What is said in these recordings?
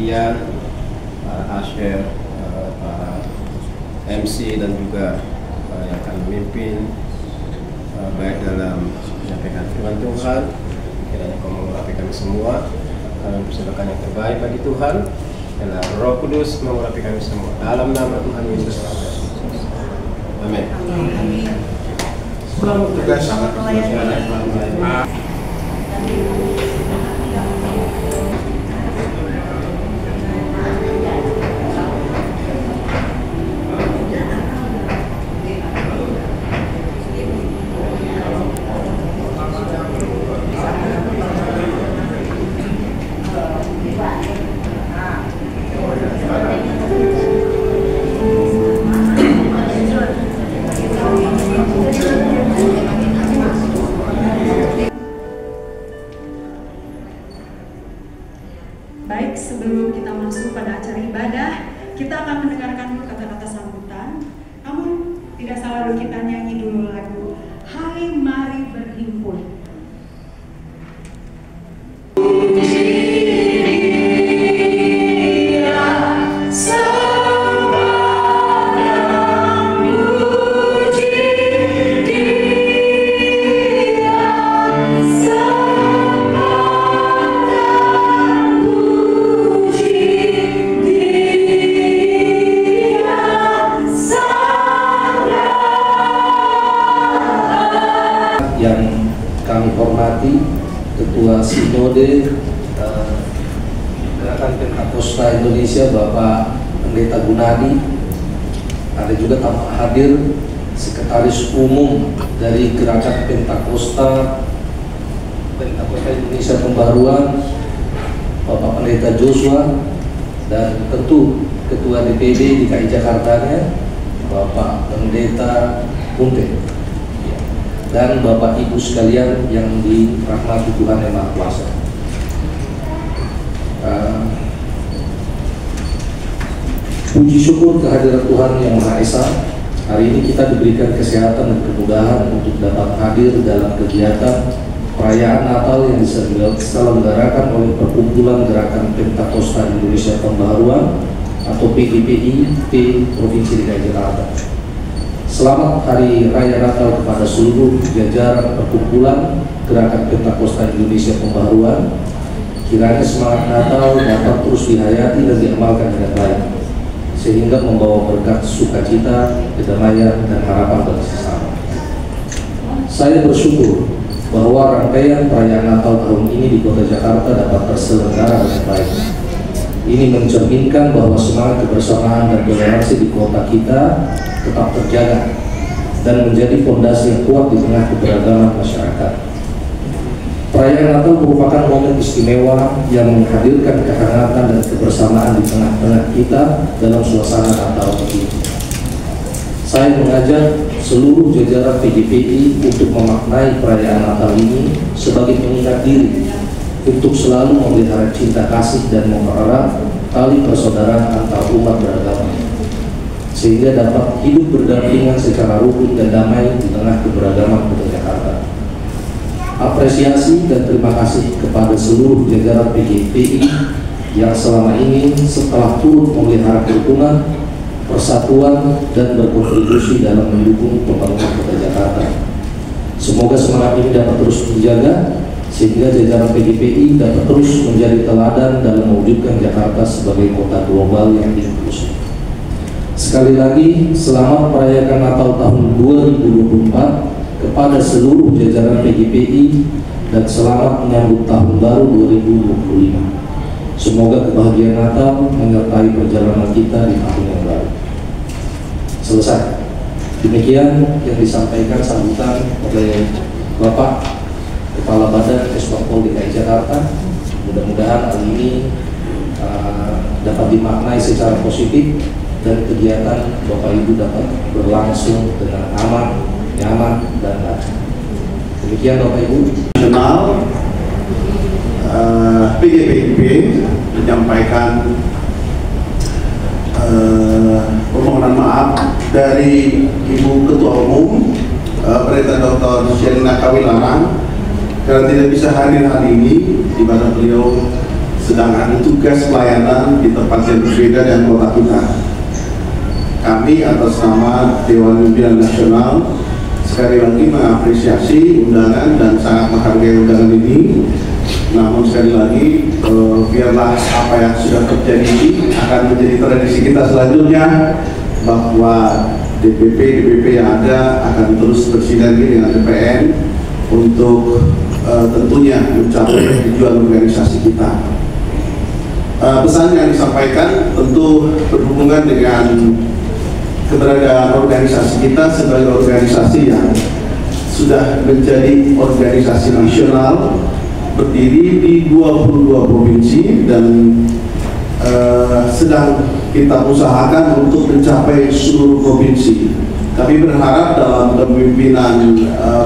panitia, para Asher, para MC dan juga yang akan memimpin baik dalam menyampaikan firman Tuhan. Kiranya Kau mengurapi kami semua, kami mempersembahkan yang terbaik bagi Tuhan. Kiranya Roh Kudus mengurapi kami semua. Dalam nama Tuhan Yesus. Amin. Selamat tugas sangat Baik, sebelum kita masuk pada acara ibadah, kita akan mendengarkan dulu kata-kata sambutan. Namun, tidak salah dulu kita nyanyi dulu lagu Hai Mari Berhimpun. Yang kami hormati Ketua Sinode Gerakan Pentakosta Indonesia Bapak Pendeta Gunadi, ada juga tampak hadir Sekretaris Umum dari Gerakan Pentakosta Indonesia Pembaruan Bapak Pendeta Joshua, dan tentu Ketua DPD DKI Jakarta-nya Bapak Pendeta Kunte, dan Bapak Ibu sekalian yang dirahmati Tuhan Yang Maha Kuasa. Puji syukur kehadiran Tuhan Yang Maha Esa. Hari ini kita diberikan kesehatan dan kemudahan untuk dapat hadir dalam kegiatan perayaan Natal yang diselenggarakan oleh Perkumpulan Gerakan Pentakosta Indonesia Pembaruan atau PGPI Provinsi DKI Jakarta. Selamat Hari Raya Natal kepada seluruh jajaran Perkumpulan Gerakan Pentakosta Indonesia Pembaruan. Kiranya semangat Natal dapat terus dihayati dan diamalkan dengan baik, sehingga membawa berkat sukacita, kedamaian, dan harapan bagi sesama. Saya bersyukur bahwa rangkaian perayaan Natal tahun ini di Kota Jakarta dapat terselenggara dengan baik. Ini mencerminkan bahwa semangat kebersamaan dan toleransi di kota kita tetap terjaga dan menjadi fondasi yang kuat di tengah keberagaman masyarakat. Perayaan Natal merupakan momen istimewa yang menghadirkan kehangatan dan kebersamaan di tengah-tengah kita dalam suasana Natal ini. Saya mengajak seluruh jajaran PGPI untuk memaknai perayaan Natal ini sebagai pengingat diri untuk selalu memelihara cinta kasih dan mempererat tali persaudaraan antar umat beragama, sehingga dapat hidup berdampingan secara rukun dan damai di tengah keberagaman Kota Jakarta. Apresiasi dan terima kasih kepada seluruh jajaran PGPI yang selama ini setelah turut memelihara kerukunan, persatuan, dan berkontribusi dalam mendukung pembangunan Kota Jakarta. Semoga semangat ini dapat terus dijaga, sehingga jajaran PGPI dapat terus menjadi teladan dalam mewujudkan Jakarta sebagai kota global yang inklusif. Sekali lagi, selamat merayakan Natal tahun 2024 kepada seluruh jajaran PGPI dan selamat menyambut tahun baru 2025. Semoga kebahagiaan Natal menyertai perjalanan kita di tahun yang baru. Selesai. Demikian yang disampaikan sambutan oleh Bapak Kepala Badan Esportpol DKI Jakarta. Mudah-mudahan hal ini dapat dimaknai secara positif dan kegiatan Bapak Ibu dapat berlangsung dengan aman, nyaman, dan lancar. Demikian Bapak Ibu. Nasional PGPIP menyampaikan permohonan maaf dari Ibu Ketua Umum Pendeta Dr. Shelina Kawilarang karena tidak bisa hadir hari ini, di mana beliau sedang ada tugas pelayanan di tempat yang berbeda dan kota kita. Kami atas nama Dewan Pimpinan Nasional sekali lagi mengapresiasi undangan dan sangat menghargai undangan ini. Namun sekali lagi biarlah apa yang sudah terjadi ini akan menjadi tradisi kita selanjutnya, bahwa DPP yang ada akan terus bersinergi dengan DPN untuk tentunya mencapai tujuan organisasi kita. Pesan yang disampaikan tentu berhubungan dengan keberadaan organisasi kita sebagai organisasi yang sudah menjadi organisasi nasional, berdiri di 22 provinsi dan sedang kita usahakan untuk mencapai seluruh provinsi. Kami berharap dalam kepemimpinan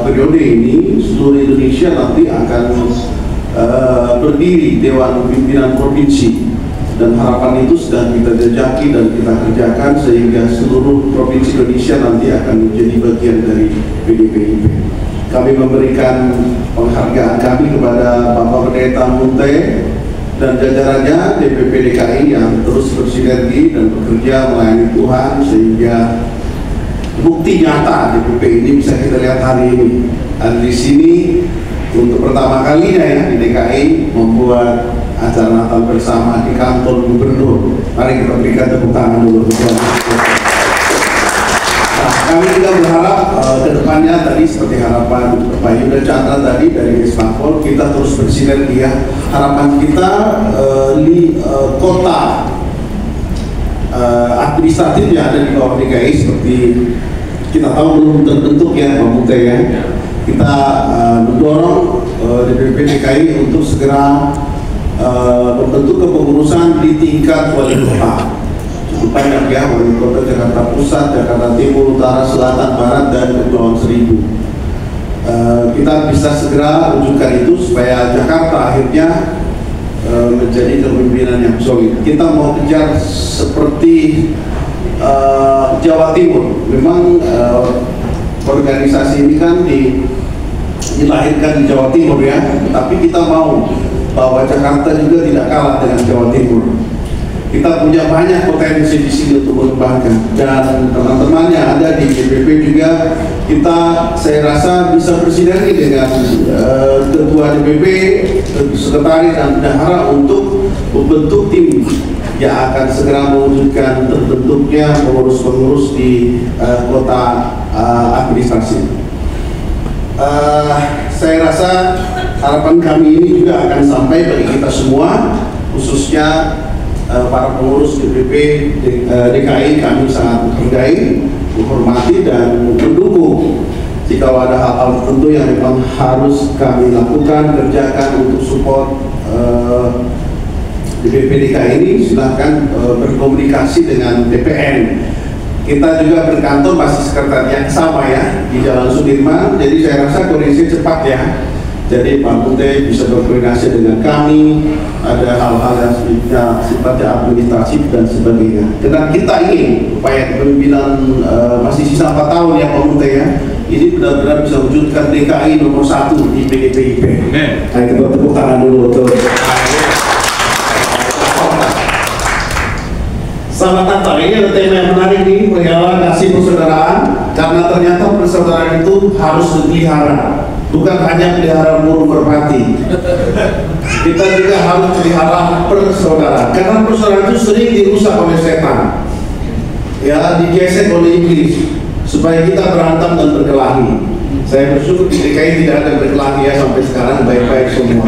periode ini seluruh Indonesia nanti akan berdiri Dewan Pimpinan Provinsi, dan harapan itu sedang kita jajaki dan kita kerjakan sehingga seluruh provinsi Indonesia nanti akan menjadi bagian dari PDPIP. Kami memberikan penghargaan kami kepada Bapak Pendeta Munte dan jajarannya DPP DKI yang terus bersinergi dan bekerja melayani Tuhan, sehingga bukti nyata DPP ini bisa kita lihat hari ini. Dan di sini untuk pertama kalinya ya di DKI membuat acara Natal bersama di kantor gubernur. Mari kita berikan tepuk tangan dulu. Nah, kami juga berharap ke depannya tadi seperti harapan Pak Yuda Chandra tadi dari Ismakol, kita terus bersinergi ya. Harapan kita di kota administratif yang ada di bawah DKI seperti kita tahu belum terbentuk ya Pak Mute ya. Kita mendorong DPP DKI untuk segera membentuk kepengurusan di tingkat wali kota. Cukup banyak ya, wali kota Jakarta Pusat, Jakarta Timur, Utara, Selatan, Barat, dan Kepulauan Seribu. Kita bisa segera wujudkan itu supaya Jakarta akhirnya menjadi kepemimpinan yang solid. Kita mau kejar seperti Jawa Timur. Memang organisasi ini kan dilahirkan di Jawa Timur ya, tapi kita mau bahwa Jakarta juga tidak kalah dengan Jawa Timur. Kita punya banyak potensi di sini untuk mengembangkan, dan teman-teman yang ada di DPP juga kita, saya rasa bisa bersinergi dengan ketua DPP, sekretaris dan bendahara untuk membentuk tim yang akan segera mewujudkan terbentuknya pengurus-pengurus di kota administrasi. Saya rasa harapan kami ini juga akan sampai bagi kita semua, khususnya para pengurus DPP DKI. Kami sangat menghargai, menghormati dan mendukung jika ada hal-hal tertentu yang memang harus kami lakukan, kerjakan untuk support DPP DKI ini. Silahkan berkomunikasi dengan DPN. Kita juga berkantor masih sekretariat yang sama ya di Jalan Sudirman, jadi saya rasa koordinasi cepat ya. Jadi Pak Mute bisa berkoordinasi dengan kami, ada hal-hal yang sifatnya administratif dan sebagainya. Karena kita ingin upaya kepemimpinan masih sisa 4 tahun ya Pak Mute ya, ini benar-benar bisa wujudkan DKI nomor 1 di PDPIP. Nah, kita tepuk tangan dulu untuk Selamat Natal. Ini ada tema yang menarik nih, perihal kasih persaudaraan, karena ternyata persaudaraan itu harus dipelihara, bukan hanya pelihara burung merpati. Kita juga harus pelihara persaudaraan, karena persaudaraan itu sering dirusak oleh setan, ya, digesek oleh iblis, supaya kita berantem dan berkelahi. Saya bersyukur di DKI tidak ada berkelahi ya, sampai sekarang baik-baik semua.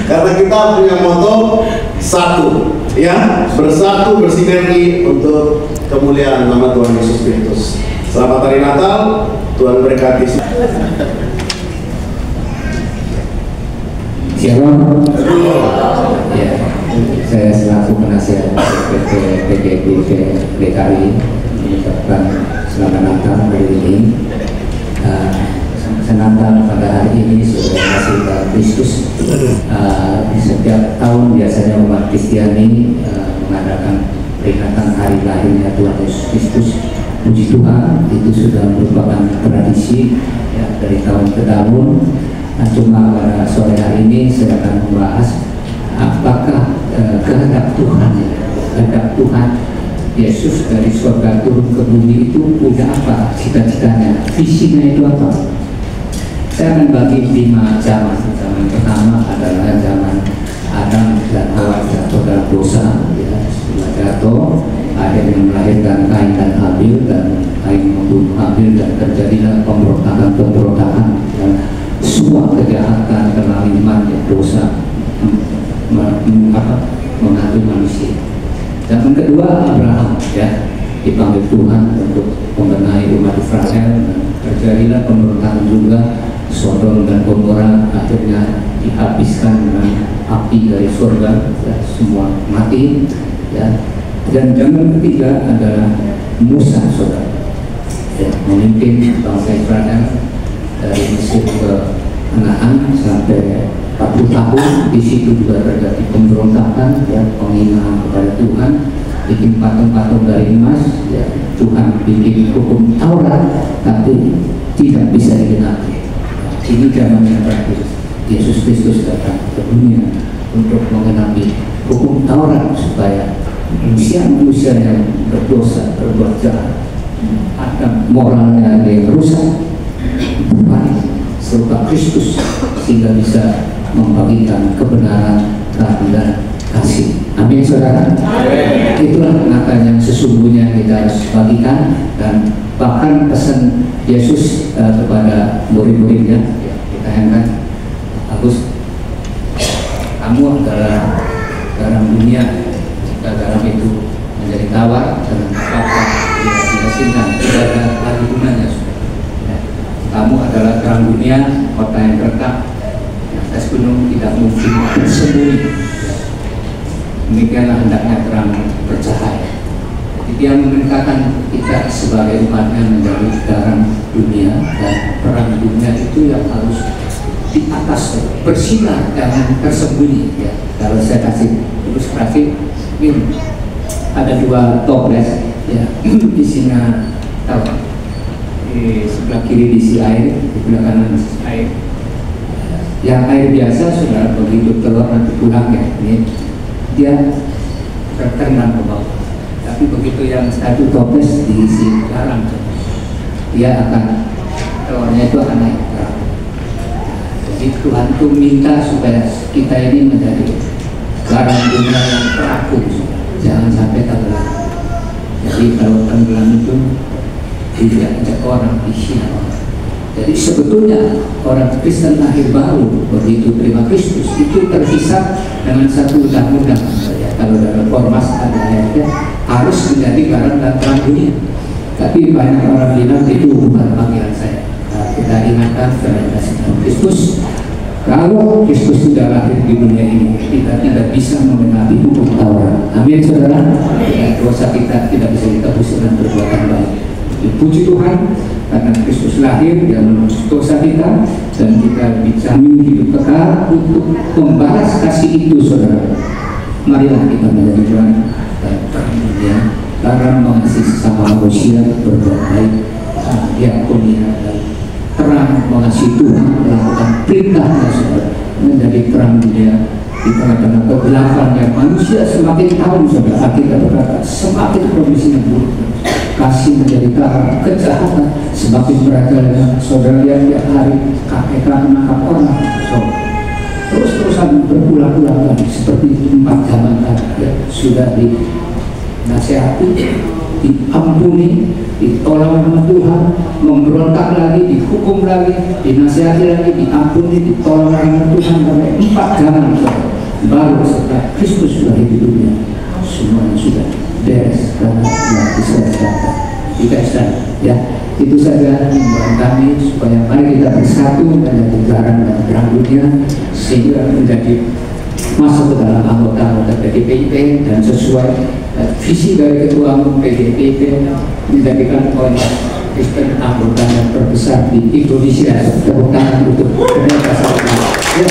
Karena kita punya moto satu, ya, bersatu bersinergi untuk kemuliaan nama Tuhan Yesus Kristus. Selamat Hari Natal, Tuhan berkati. Shalom. Ya, saya selaku penasihat PDPIP DKI mengucapkan selamat Natal hari ini. Natal pada hari ini sudah masih Kristus. Setiap tahun biasanya umat Kristiani mengadakan peringatan hari lahirnya Tuhan Yesus Kristus. Puji Tuhan, itu sudah merupakan tradisi ya, dari tahun ke tahun. Nah, cuma pada sore hari ini saya akan membahas kehendak Tuhan. Kehendak Tuhan, Yesus dari surga turun ke bumi itu punya apa? Cita-citanya, visinya itu apa? Saya akan bagi 5 zaman. Zaman pertama adalah zaman Adam dan Hawa jatuh dalam dosa, ya, setelah jatuh akhirnya melahirkan Kain dan Habil, dan Kain membunuh Habil, dan terjadilah pemberontakan dan semua kejahatan, kezaliman, dosa menghantui manusia. Zaman kedua Abraham, ya, dipanggil Tuhan untuk membenahi umat Israel, dan terjadilah pemberontakan juga. Sodom dan Gomora akhirnya dihabiskan dengan api dari surga, ya, semua mati, ya. Dan zaman ketiga adalah Musa, saudara, ya, memimpin bangsa Israel dari Mesir ke Kanaan sampai 40 tahun. Di situ juga terjadi pemberontakan, ya, penghinaan kepada Tuhan, bikin patung-patung dari emas, ya. Tuhan bikin hukum Taurat tapi tidak bisa digenapi. Ini zaman yang terakhir. Yesus Kristus datang ke dunia untuk menggenapi hukum Taurat supaya manusia yang berdosa, berbuat jahat, ada moralnya yang rusak, berbalik serupa Kristus, sehingga bisa membagikan kebenaran, keadilan, kasih. Amin, saudara. Itulah Natal yang sesungguhnya kita harus bagikan. Dan bahkan pesan Yesus kepada murid-muridnya, ya, kita ingat, Agus, kamu adalah garam dunia. Jika garam itu menjadi tawar, dengan apa tidak dihasilkan, tidak ada lagi gunanya. Ya. Kamu adalah terang dunia, kota yang terletak di atas gunung tidak mungkin bersembunyi. Demikianlah hendaknya terang bercahaya. Dia memerintahkan kita sebagai umatnya menjadi garam dunia, dan terang dunia itu yang harus di atas, bersinar, jangan tersembunyi, ya. Kalau saya kasih ilustrasi, ini ada 2 toples, ya, isinya tahu, di sebelah kiri diisi air, di sebelah kanan diisi air. Yang air biasa sudah begitu telur nanti pulang, ya, ini dia terkenal ke bawah. Tapi begitu yang satu toples diisi garam, dia akan, telurnya itu akan naik garam. Jadi Tuhan itu minta supaya kita ini menjadi garam dunia yang terakur, jangan sampai tenggelam. Jadi kalau tenggelam itu tidak ada orang, dihina orang. Jadi sebetulnya orang Kristen lahir baru begitu terima Kristus itu terpisah dengan satu undang-undang. Ya, kalau dalam Ormas ada ayatnya harus menjadi garam dan terang dunia. Tapi banyak orang bilang itu bukan panggilan saya. Nah, kita ingatkan kepada Kristus, kalau Kristus sudah lahir di dunia ini, kita tidak bisa menggenapi hukum Taurat. Amin, saudara. Dosa kita tidak bisa ditebus dengan perbuatan baik. Puji Tuhan, karena Kristus lahir, Dia menebus dosa kita, dan kita dijamin hidup kekal untuk membalas kasih itu, saudara. Marilah kita menjadi terang dan terang dunia, garam mengasihi sesama manusia, berbuat baik, diakonia, dan terang mengasihi Tuhan, melakukan perintahnya, saudara, menjadi terang dunia di tengah-tengah kegelapan yang manusia semakin tahun, saudara. Kita berkata semakin kondisinya buruk, kasih menjadi garam, kejahatan semakin merajalela, saudara. Yang tiap hari KPK menangkap orang, saudara, terus-terusan berulang-ulang lagi seperti 4 zaman tadi, ya, sudah dinasihati, diampuni, ditolong sama Tuhan, memberontak lagi, dihukum lagi, dinasihati lagi, diampuni, ditolong sama Tuhan, sampai 4 zaman, saudara. Baru setelah Kristus sudah di dunia, semuanya sudah beres karena yang diselesaikan. Tidak istirahat, ya. Itu saja himbauan kami supaya mari kita bersatu menjadi garam dan terang dunia, sehingga menjadi masuk ke dalam anggota-anggota PDIP, dan sesuai visi dari Ketua Umum PDIP menjadikan ormas Kristen anggota yang terbesar di Indonesia. Tepuk tangan untuk Pendeta Sarina. Ya,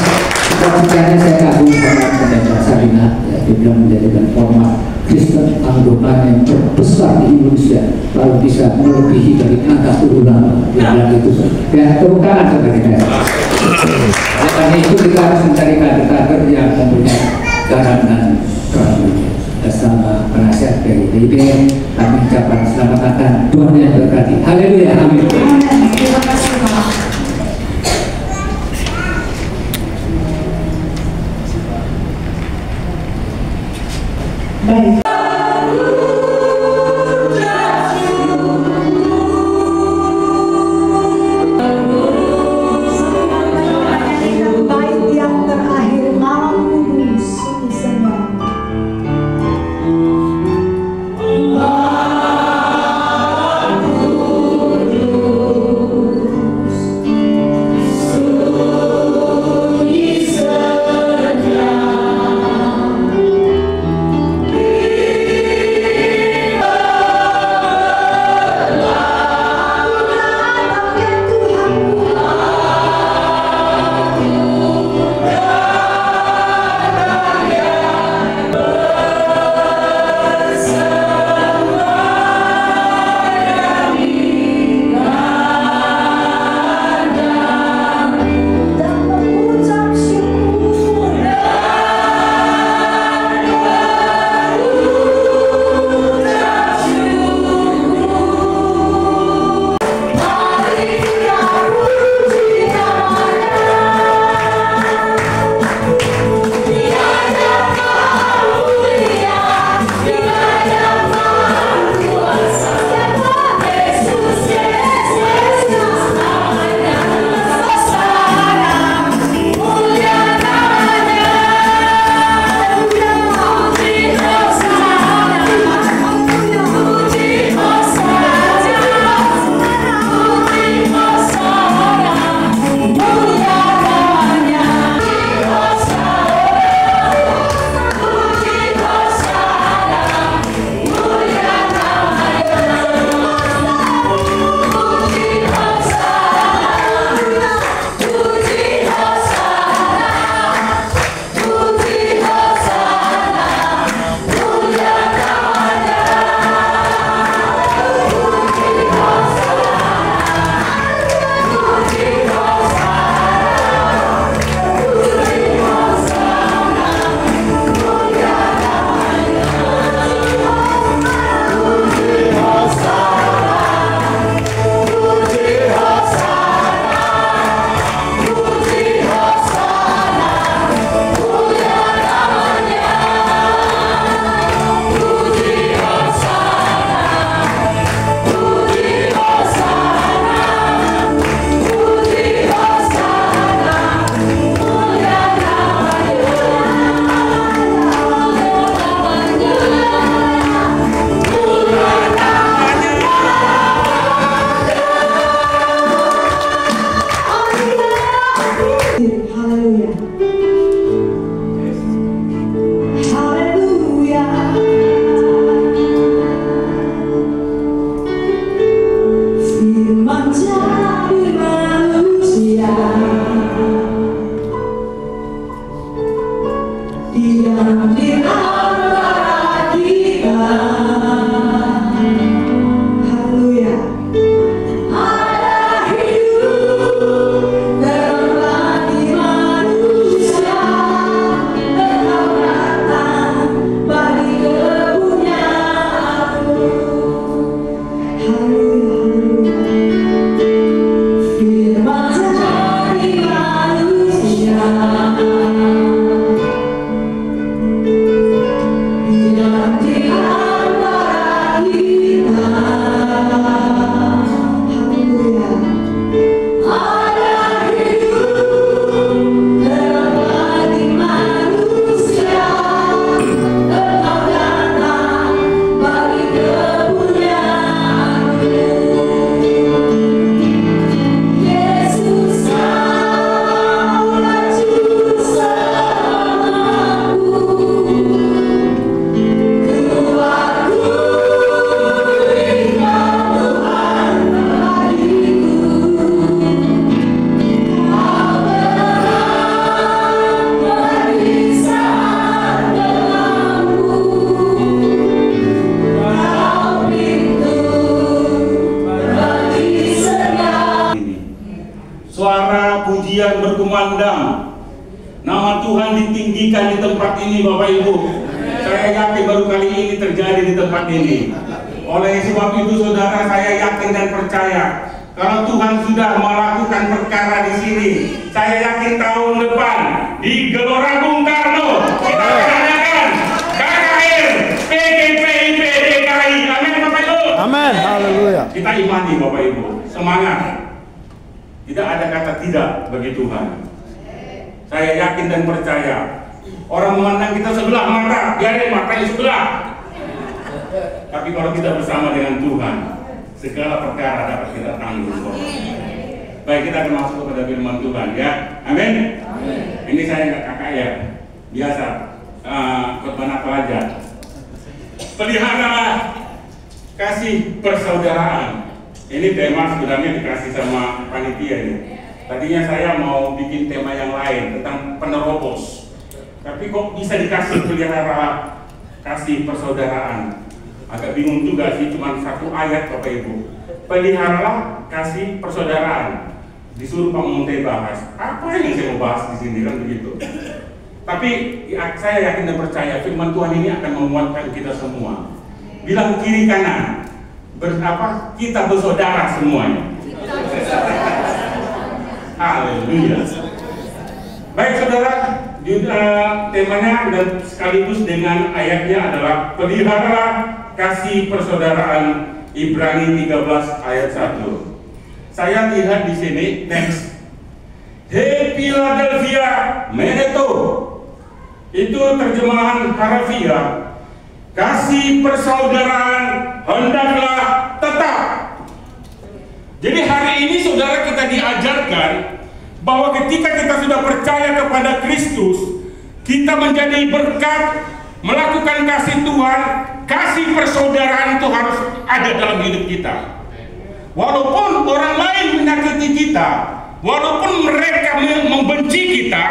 sekarang saya kagum sama Pendeta Sarina, ya, dia bilang menjadikan ormas Kristen anggota yang terbesar di Indonesia, lalu bisa melebihi dari angka turunan. Dia bilang itu. Ya, tepuk tangan seperti saya. Karena itu kita harus mencari kader-kader yang mempunyai garam dan terang bersama penasihat dari DPR, kami ucapkan selamat datang, Tuhan yang berkati. Haleluya, amin. Terima kasih Pak. Baik. Di dalam tempat ini, Bapak Ibu. Saya yakin baru kali ini terjadi di tempat ini. Oleh sebab itu saudara, saya yakin dan percaya kalau Tuhan sudah melakukan perkara di sini, saya yakin tahun depan di Gelora Bung Karno kita mengadakan KKR PGPIP DKI. Amin Bapak Ibu. Amin. Haleluya. Kita imani Bapak Ibu, semangat. Tidak ada kata tidak bagi Tuhan. Saya yakin dan percaya. Orang memandang kita sebelah mata, biarin matanya sebelah. Tapi kalau kita bersama dengan Tuhan, segala perkara dapat kita tanggung. Baik, kita akan masuk kepada firman Tuhan ya. Amin. Ini saya nggak kakak ya, biasa korban apa aja. Peliharalah kasih persaudaraan. Ini tema sebenarnya dikasih sama panitia ini. Tadinya saya mau bikin tema yang lain tentang penerobos, tapi kok bisa dikasih pelihara kasih persaudaraan? Agak bingung juga sih, cuma satu ayat Bapak Ibu. Peliharalah kasih persaudaraan. Disuruh Pak Munte bahas. Apa yang saya mau bahas di sini kan begitu. Tapi ya, saya yakin dan percaya firman Tuhan ini akan menguatkan kita semua. Bilang kiri kanan, kita bersaudara semuanya. Haleluya. Baik saudara, temanya dan sekaligus dengan ayatnya adalah peliharalah kasih persaudaraan, Ibrani 13 ayat 1. Saya lihat di sini next. Hey Philadelphia Meneto. Itu terjemahan harfiah. Kasih persaudaraan hendaklah tetap. Jadi hari ini saudara kita diajarkan bahwa ketika kita sudah percaya kepada Kristus, kita menjadi berkat, melakukan kasih Tuhan, kasih persaudaraan itu harus ada dalam hidup kita. Walaupun orang lain menyakiti kita, walaupun mereka membenci kita,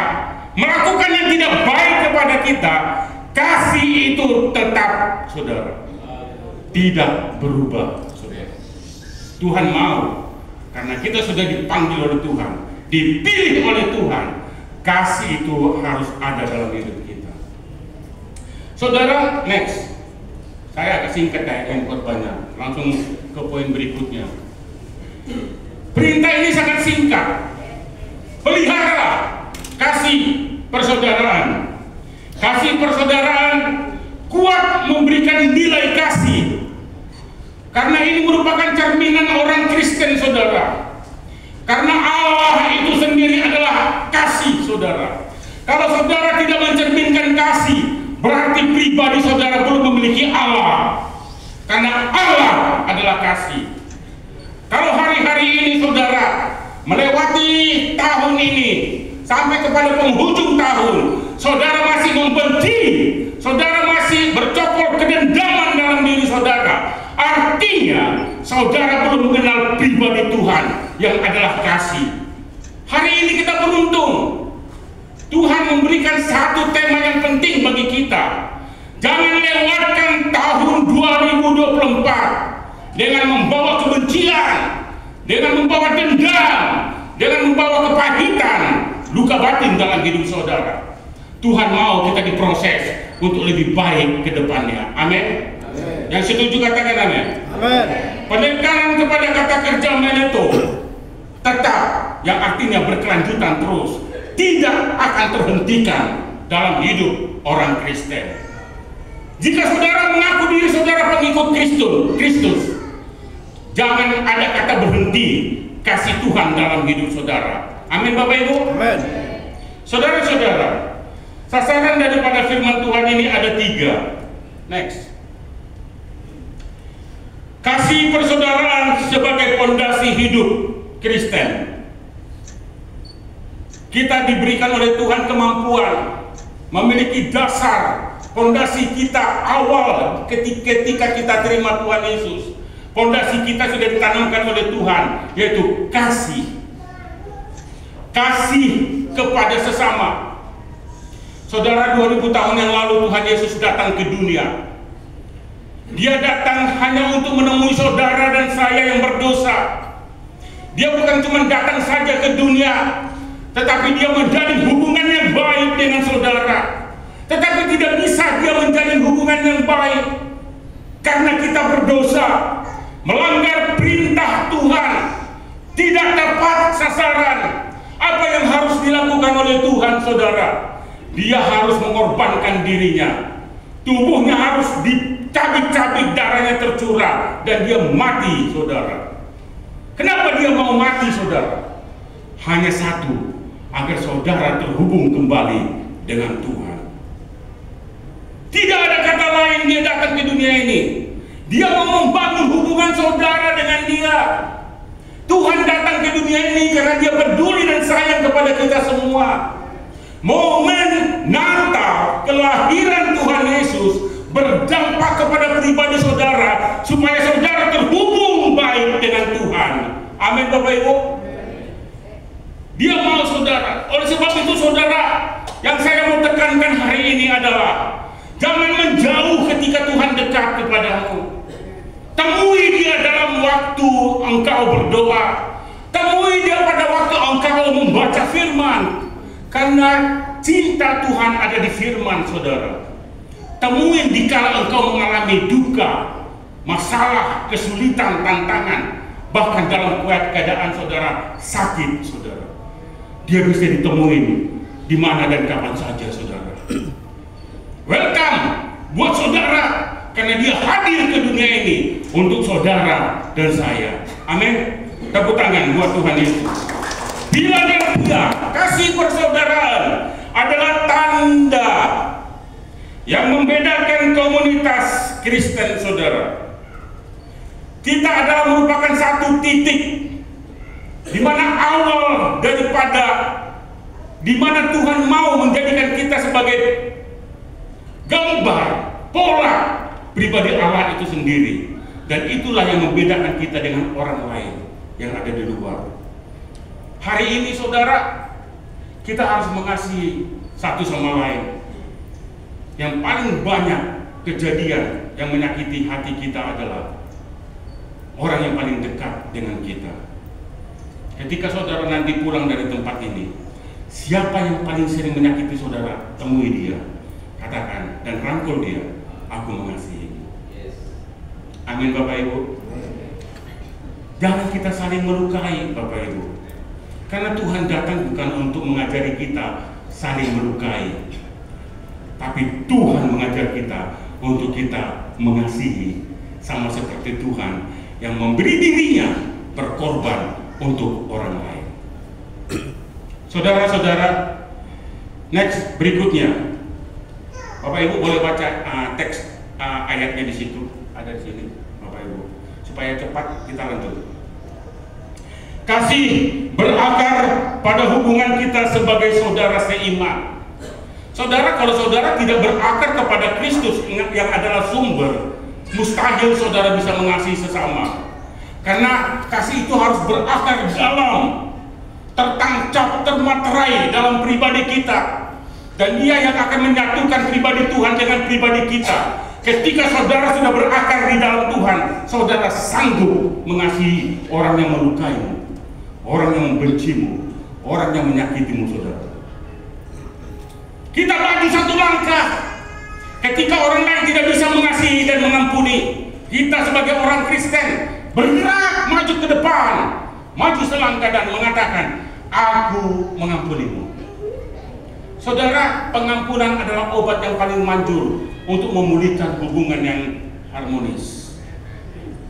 melakukan yang tidak baik kepada kita, kasih itu tetap, saudara, tidak berubah, saudara. Tuhan mau, karena kita sudah dipanggil oleh Tuhan, dipilih oleh Tuhan, kasih itu harus ada dalam hidup kita. Saudara, next. Saya agak singkat yang banyak, langsung ke poin berikutnya. Perintah ini sangat singkat. Peliharalah kasih persaudaraan. Kasih persaudaraan kuat memberikan nilai kasih. Karena ini merupakan cerminan orang Kristen, saudara. Karena Allah itu sendiri adalah kasih, saudara. Kalau saudara tidak mencerminkan kasih, berarti pribadi saudara belum memiliki Allah. Karena Allah adalah kasih. Kalau hari-hari ini saudara melewati tahun ini sampai kepada penghujung tahun, saudara masih membenci, saudara masih bercokol kedendaman dalam diri saudara, artinya saudara belum mengenal pribadi Tuhan yang adalah kasih. Hari ini kita beruntung, Tuhan memberikan satu tema yang penting bagi kita. Jangan lewatkan tahun 2024 dengan membawa kebencian, dengan membawa dendam, dengan membawa kepahitan, luka batin dalam hidup saudara. Tuhan mau kita diproses untuk lebih baik ke depannya. Amin. Yang setuju katakan amin. Amin. Penekanan kepada kata kerja meneto tetap, yang artinya berkelanjutan terus, tidak akan terhentikan dalam hidup orang Kristen. Jika saudara mengaku diri saudara pengikut Kristus, jangan ada kata berhenti kasih Tuhan dalam hidup saudara. Amin Bapak Ibu. Amin. Saudara-saudara, sasaran daripada firman Tuhan ini ada 3. Next. Kasih persaudaraan sebagai fondasi hidup Kristen. Kita diberikan oleh Tuhan kemampuan memiliki dasar fondasi kita awal ketika kita terima Tuhan Yesus. Fondasi kita sudah ditanamkan oleh Tuhan, yaitu kasih. Kasih kepada sesama. Saudara, 2000 tahun yang lalu Tuhan Yesus datang ke dunia. Dia datang hanya untuk menemui saudara dan saya yang berdosa. Dia bukan cuma datang saja ke dunia, tetapi dia menjalin hubungan yang baik dengan saudara. menjalin hubungan yang baik karena kita berdosa, melanggar perintah Tuhan, tidak tepat sasaran. Apa yang harus dilakukan oleh Tuhan, saudara? Dia harus mengorbankan dirinya. Tubuhnya harus dicabik-cabik, darahnya tercurah, dan dia mati, saudara. Kenapa dia mau mati, saudara? Hanya satu, agar saudara terhubung kembali dengan Tuhan. Tidak ada kata lain dia datang ke dunia ini. Dia mau membangun hubungan saudara dengan dia. Tuhan datang ke dunia ini karena dia peduli dan sayang kepada kita semua. Momen Natal, kelahiran Tuhan Yesus berdampak kepada pribadi saudara supaya saudara terhubung baik dengan Tuhan. Amin, Bapak Ibu. Dia mau saudara. Oleh sebab itu, saudara, yang saya mau tekankan hari ini adalah jangan menjauh ketika Tuhan dekat kepadamu. Temui dia dalam waktu engkau berdoa. Temui dia pada waktu engkau membaca firman. Karena cinta Tuhan ada di firman, saudara. Temuin dikala engkau mengalami duka, masalah, kesulitan, tantangan, bahkan dalam keadaan saudara sakit, saudara. Dia bisa ditemuin di mana dan kapan saja, saudara. Welcome buat saudara, karena dia hadir ke dunia ini untuk saudara dan saya. Amin. Tepuk tangan buat Tuhan Yesus. Bila dia kasih persaudaraan adalah tanda yang membedakan komunitas Kristen, saudara. Kita adalah merupakan satu titik di mana awal daripada di mana Tuhan mau menjadikan kita sebagai gambar, pola pribadi Allah itu sendiri. Dan itulah yang membedakan kita dengan orang lain yang ada di luar. Hari ini, saudara, kita harus mengasihi satu sama lain. Yang paling banyak kejadian yang menyakiti hati kita adalah orang yang paling dekat dengan kita. Ketika saudara nanti pulang dari tempat ini, siapa yang paling sering menyakiti saudara? Temui dia, katakan dan rangkul dia, aku mengasihi. Amin, Bapak Ibu. Jangan kita saling melukai, Bapak Ibu. Karena Tuhan datang bukan untuk mengajari kita saling melukai, tapi Tuhan mengajar kita untuk kita mengasihi, sama seperti Tuhan yang memberi dirinya berkorban untuk orang lain. Saudara-saudara, next berikutnya, Bapak Ibu boleh baca teks ayatnya di situ, ada di sini, Bapak Ibu, supaya cepat kita lanjut. Kasih berakar pada hubungan kita sebagai saudara seiman. Saudara, kalau saudara tidak berakar kepada Kristus yang adalah sumber, mustahil saudara bisa mengasihi sesama. Karena kasih itu harus berakar dalam, tertancap, termaterai dalam pribadi kita. Dan dia yang akan menyatukan pribadi Tuhan dengan pribadi kita. Ketika saudara sudah berakar di dalam Tuhan, saudara sanggup mengasihi orang yang melukaimu, orang yang membencimu, orang yang menyakitimu, saudara. Kita maju satu langkah. Ketika orang lain tidak bisa mengasihi dan mengampuni, kita sebagai orang Kristen bergerak maju ke depan, maju selangkah dan mengatakan, aku mengampunimu. Saudara, pengampunan adalah obat yang paling manjur untuk memulihkan hubungan yang harmonis.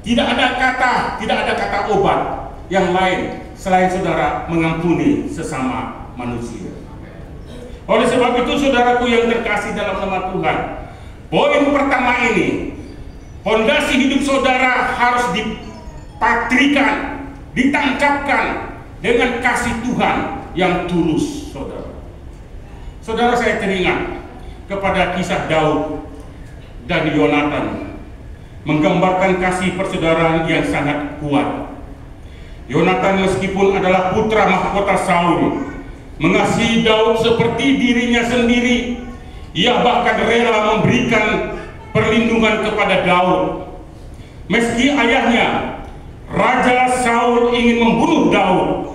Tidak ada kata obat yang lain selain saudara mengampuni sesama manusia. Oleh sebab itu, saudaraku yang terkasih dalam nama Tuhan, poin pertama ini, fondasi hidup saudara harus dipatrikan, ditancapkan dengan kasih Tuhan yang tulus, saudara. Saudara, saya teringat kepada kisah Daud dan Yonatan, menggambarkan kasih persaudaraan yang sangat kuat. Yonatan meskipun adalah putra mahkota Saul, mengasihi Daud seperti dirinya sendiri. Ia bahkan rela memberikan perlindungan kepada Daud. Meski ayahnya, Raja Saul, ingin membunuh Daud,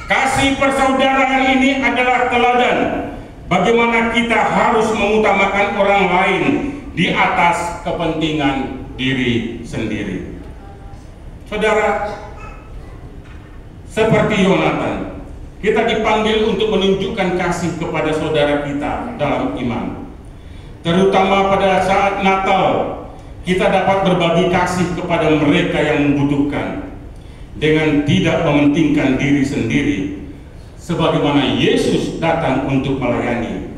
kasih persaudaraan ini adalah teladan bagaimana kita harus mengutamakan orang lain di atas kepentingan diri sendiri. Saudara, seperti Yonatan, kita dipanggil untuk menunjukkan kasih kepada saudara kita dalam iman. Terutama pada saat Natal, kita dapat berbagi kasih kepada mereka yang membutuhkan dengan tidak mementingkan diri sendiri, sebagaimana Yesus datang untuk melayani,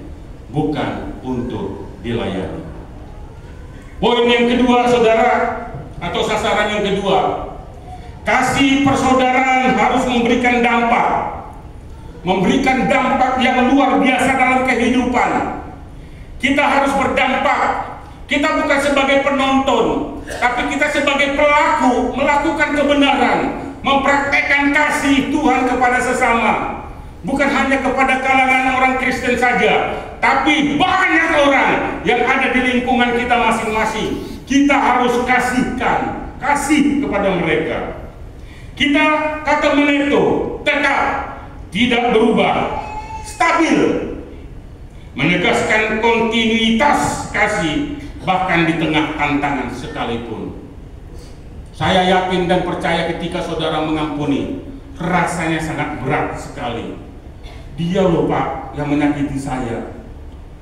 bukan untuk dilayani. Poin yang kedua, saudara, atau sasaran yang kedua, kasih persaudaraan harus memberikan dampak yang luar biasa dalam kehidupan. Kita harus berdampak. Kita bukan sebagai penonton, tapi kita sebagai pelaku melakukan kebenaran, mempraktekkan kasih Tuhan kepada sesama. Bukan hanya kepada kalangan orang Kristen saja, tapi banyak orang yang ada di lingkungan kita masing-masing. Kita harus kasih kepada mereka. Kita, kata Meneto, tetap tidak berubah, stabil, menegaskan kontinuitas kasih bahkan di tengah tantangan sekalipun. Saya yakin dan percaya ketika saudara mengampuni, rasanya sangat berat sekali. Dia loh Pak yang menyakiti saya,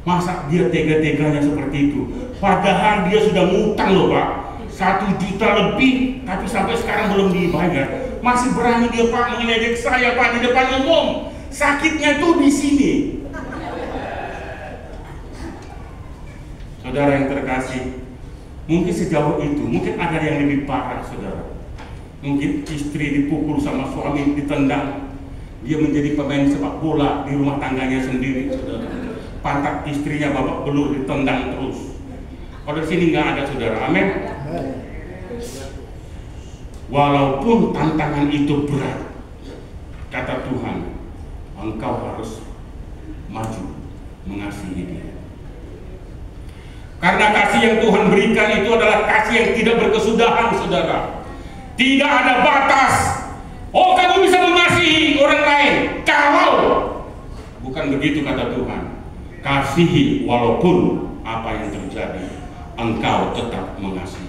masa dia tega-teganya seperti itu, padahal dia sudah ngutang loh Pak 1 juta lebih, tapi sampai sekarang belum dibayar. Masih berani dia Pak mengejek saya Pak di depan umum. Sakitnya tuh di sini. Saudara yang terkasih, mungkin sejauh itu, mungkin ada yang lebih parah saudara. Mungkin istri dipukul sama suami, ditendang. Dia menjadi pemain sepak bola di rumah tangganya sendiri, saudara. Pantat istrinya babak belur, ditendang terus. Kalau di sini nggak ada saudara, amin. Walaupun tantangan itu berat, kata Tuhan, engkau harus maju mengasihi dia. Karena kasih yang Tuhan berikan itu adalah kasih yang tidak berkesudahan, saudara. Tidak ada batas. Oh, kamu bisa mengasihi orang lain kalau, bukan begitu kata Tuhan. Kasihi walaupun apa yang terjadi, engkau tetap mengasihi.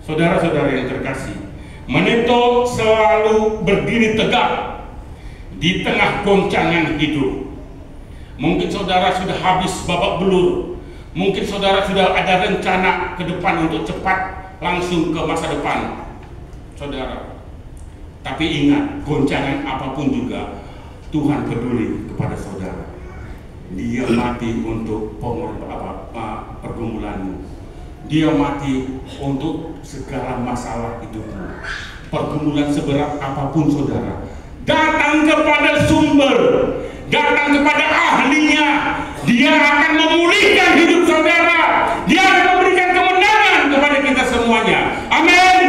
Saudara-saudara yang terkasih, Meneto selalu berdiri tegak di tengah goncangan hidup. Mungkin saudara sudah habis babak belur, mungkin saudara sudah ada rencana ke depan untuk cepat langsung ke masa depan, saudara. Tapi ingat, goncangan apapun juga Tuhan peduli kepada saudara. Dia mati untuk pergumulanmu. Dia mati untuk segala masalah hidupmu. Pergumulan seberat apapun saudara, datang kepada sumber, datang kepada ahlinya. Dia akan memulihkan hidup saudara. Dia akan memberikan kemenangan kepada kita semuanya. Amin.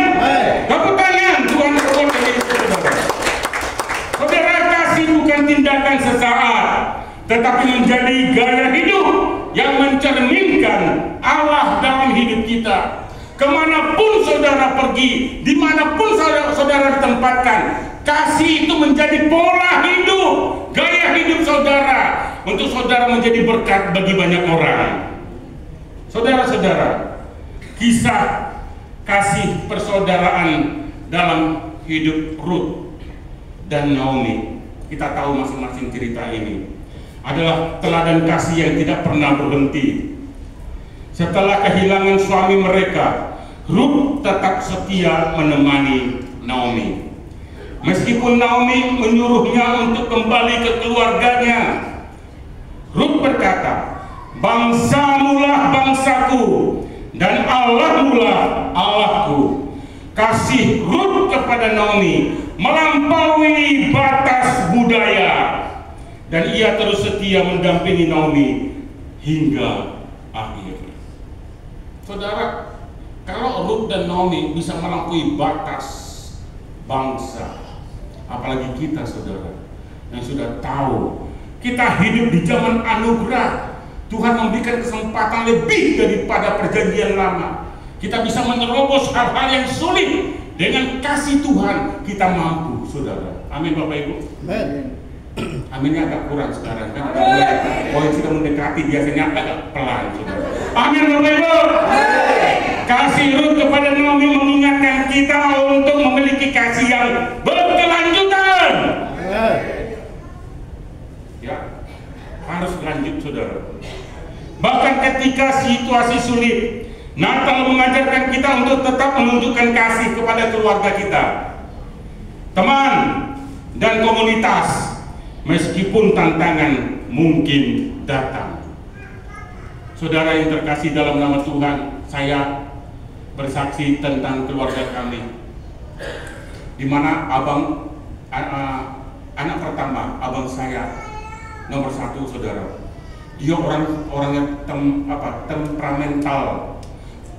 Tepuk tangan, Tuhan berkati saudara. Saudara, kasih bukan tindakan sesaat, tetapi menjadi gaya hidup yang mencerminkan Allah dalam hidup kita. Kemanapun saudara pergi, dimanapun saudara ditempatkan, kasih itu menjadi pola hidup, gaya hidup saudara, untuk saudara menjadi berkat bagi banyak orang. Saudara-saudara, kisah kasih persaudaraan dalam hidup Ruth dan Naomi, kita tahu masing-masing cerita ini adalah teladan kasih yang tidak pernah berhenti. Setelah kehilangan suami mereka, Ruth tetap setia menemani Naomi. Meskipun Naomi menyuruhnya untuk kembali ke keluarganya, Ruth berkata, "Bangsamulah bangsaku dan Allahmulah Allahku." Kasih Ruth kepada Naomi melampaui batas budaya, dan ia terus setia mendampingi Naomi hingga akhir. Saudara, kalau Ruth dan Naomi bisa melampaui batas bangsa, apalagi kita saudara yang sudah tahu kita hidup di zaman anugerah. Tuhan memberikan kesempatan lebih daripada perjanjian lama. Kita bisa menerobos hal-hal yang sulit. Dengan kasih Tuhan kita mampu, saudara. Amin Bapak Ibu. Amin. Aminnya agak kurang sekarang kan. Poin sudah mendekati, biasanya agak pelan. Saudara. Amin Bapak Ibu. Kasih Rut kepada Naomi mengingatkan kita untuk memiliki kasih yang berkelanjutan. Ya, harus lanjut saudara. Bahkan ketika situasi sulit, Natal mengajarkan kita untuk tetap menunjukkan kasih kepada keluarga kita, teman, dan komunitas. Meskipun tantangan mungkin datang. Saudara yang terkasih dalam nama Tuhan, saya bersaksi tentang keluarga kami, di mana anak pertama, abang saya nomor 1 saudara. Dia orangnya temperamental,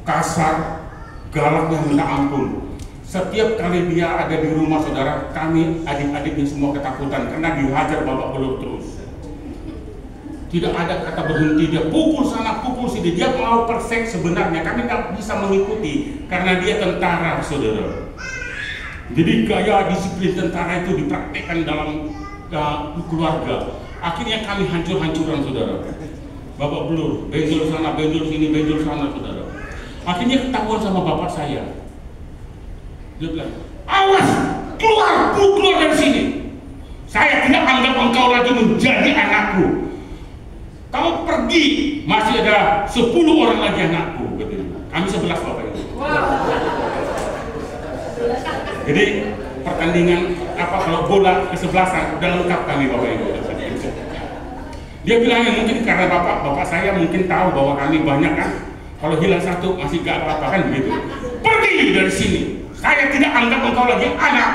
kasar, galaknya minta ampun. Setiap kali dia ada di rumah saudara, kami adik-adiknya semua ketakutan karena dihajar babak belur terus. Tidak ada kata berhenti, dia pukul sana, pukul sini. Dia mau perfect sebenarnya, kami nggak bisa mengikuti karena dia tentara saudara. Jadi gaya disiplin tentara itu dipraktekkan dalam keluarga. Akhirnya kami hancur-hancuran saudara. Babak belur, benjol sana, benjol sini, benjol sana saudara. Akhirnya ketahuan sama bapak saya. Dia bilang, awas, keluar dari sini. Saya tidak anggap engkau lagi menjadi anakku. Kamu pergi, masih ada 10 orang lagi anakku. Kami 11 Bapak Ibu. Jadi pertandingan kalau bola kesebelasan udah lengkap kami Bapak Ibu. Dia bilangnya mungkin karena bapak saya mungkin tahu bahwa kami banyak kan. Kalau hilang satu masih gak apa-apa kan begitu. Pergi dari sini. Saya tidak anggap engkau lagi anak.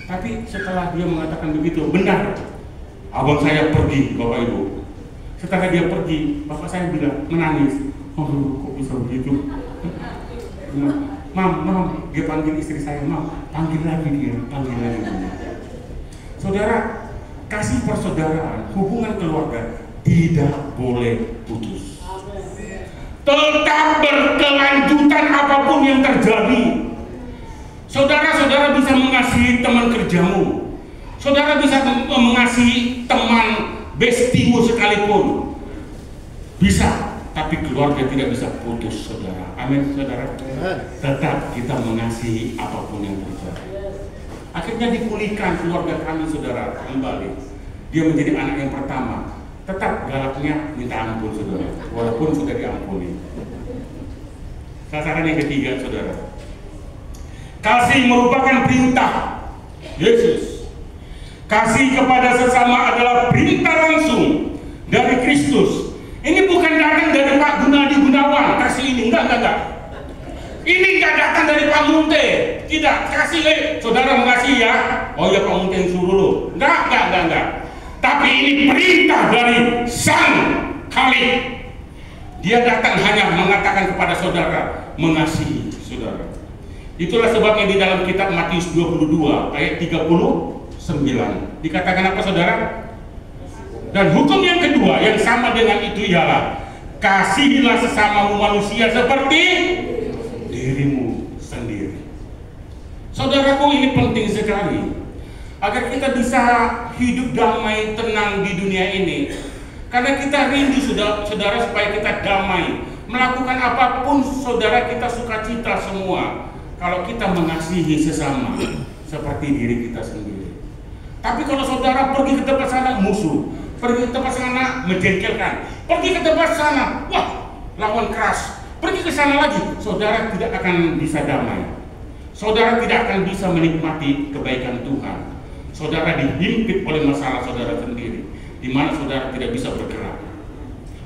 Tapi setelah dia mengatakan begitu, benar. Abang saya pergi, Bapak Ibu. Setelah dia pergi, bapak saya bilang, menangis. Oh, kok bisa begitu? Mam, dia panggil istri saya, Mam, panggil lagi dia. Saudara, kasih persaudaraan, hubungan keluarga tidak boleh putus. Tetap berkelanjutan apapun yang terjadi. Saudara-saudara bisa mengasihi teman kerjamu. Saudara bisa mengasihi teman bestimu sekalipun. Bisa, tapi keluarga tidak bisa putus saudara. Amin saudara. Tetap kita mengasihi apapun yang terjadi. Akhirnya dipulihkan keluarga kami saudara kembali. Dia menjadi anak yang pertama. Tetap galaknya minta ampun saudara, walaupun sudah diampuni. Sasaran yang ketiga saudara, kasih merupakan perintah Yesus. Kasih kepada sesama adalah perintah langsung dari Kristus. Ini bukan datang dari Pak Gunadi Gunawan, kasih ini, enggak. Ini enggak datang dari Pak Munte, tidak, kasih saudara mengasihi ya. Oh ya Pak Munte yang suruh lo, enggak. Tapi ini perintah dari Sang Khalik. Dia datang hanya mengatakan kepada saudara, mengasihi saudara. Itulah sebabnya di dalam kitab Matius 22 ayat 39 dikatakan apa saudara? Dan hukum yang kedua yang sama dengan itu ialah, kasihilah sesamamu manusia seperti dirimu sendiri. Saudaraku, ini penting sekali agar kita bisa hidup damai, tenang di dunia ini. Karena kita rindu saudara supaya kita damai. Melakukan apapun saudara kita sukacita semua. Kalau kita mengasihi sesama seperti diri kita sendiri. Tapi kalau saudara pergi ke tempat sana musuh, pergi ke tempat sana menjengkelkan, pergi ke tempat sana, wah lawan keras, pergi ke sana lagi, saudara tidak akan bisa damai. Saudara tidak akan bisa menikmati kebaikan Tuhan. Saudara dihimpit oleh masalah saudara sendiri, di mana saudara tidak bisa bergerak.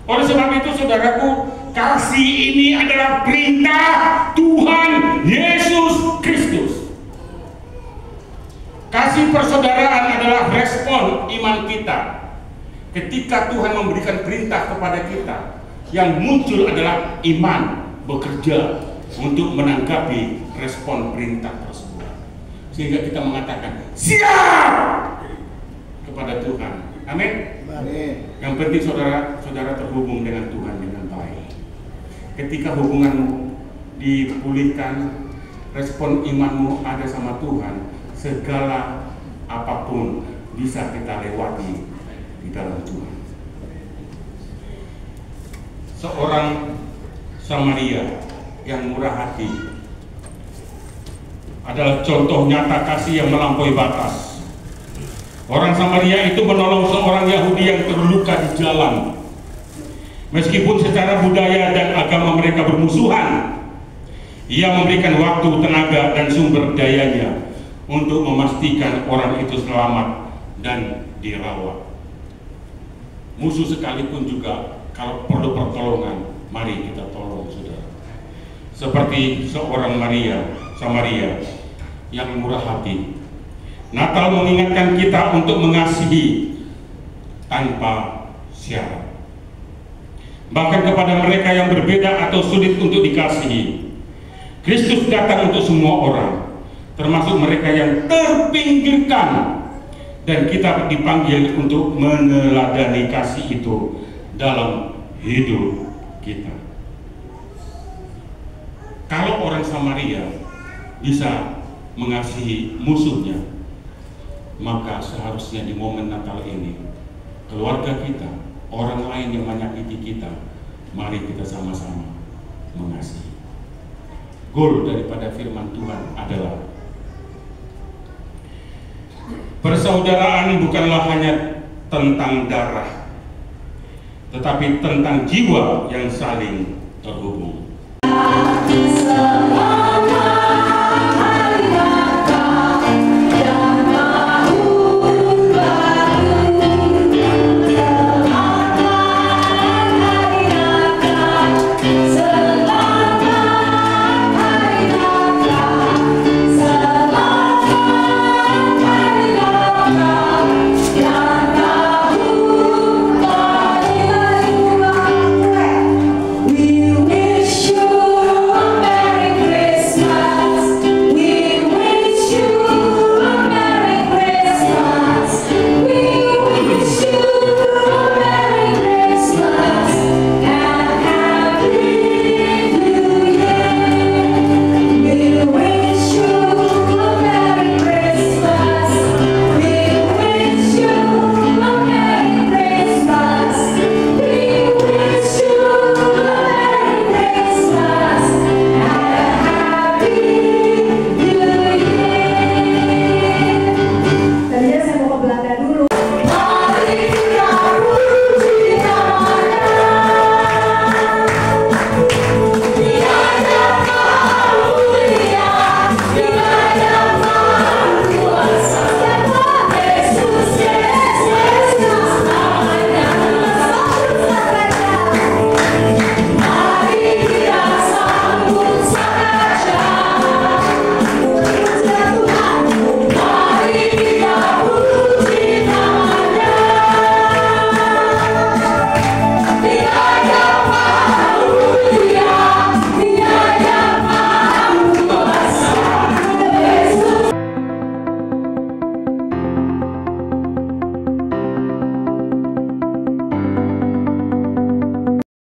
Oleh sebab itu saudaraku, kasih ini adalah perintah Tuhan Yesus Kristus. Kasih persaudaraan adalah respon iman kita. Ketika Tuhan memberikan perintah kepada kita, yang muncul adalah iman bekerja untuk menanggapi respon perintah tersebut. Sehingga kita mengatakan siap kepada Tuhan. Amin. Yang penting saudara terhubung dengan Tuhan dengan baik. Ketika hubunganmu dipulihkan, respon imanmu ada sama Tuhan, segala apapun bisa kita lewati di dalam Tuhan. Seorang Samaria yang murah hati adalah contoh nyata kasih yang melampaui batas. Orang Samaria itu menolong seorang Yahudi yang terluka di jalan. Meskipun secara budaya dan agama mereka bermusuhan, ia memberikan waktu, tenaga, dan sumber dayanya untuk memastikan orang itu selamat dan dirawat. Musuh sekalipun juga kalau perlu pertolongan, mari kita tolong, saudara. Seperti seorang Samaria yang murah hati. Natal mengingatkan kita untuk mengasihi tanpa syarat. Bahkan kepada mereka yang berbeda atau sulit untuk dikasihi. Kristus datang untuk semua orang, termasuk mereka yang terpinggirkan. Dan kita dipanggil untuk meneladani kasih itu dalam hidup kita. Kalau orang Samaria bisa mengasihi musuhnya, maka seharusnya di momen Natal ini, keluarga kita, orang lain yang menyakiti kita, mari kita sama-sama mengasihi. Goal daripada firman Tuhan adalah persaudaraan bukanlah hanya tentang darah, tetapi tentang jiwa yang saling terhubung.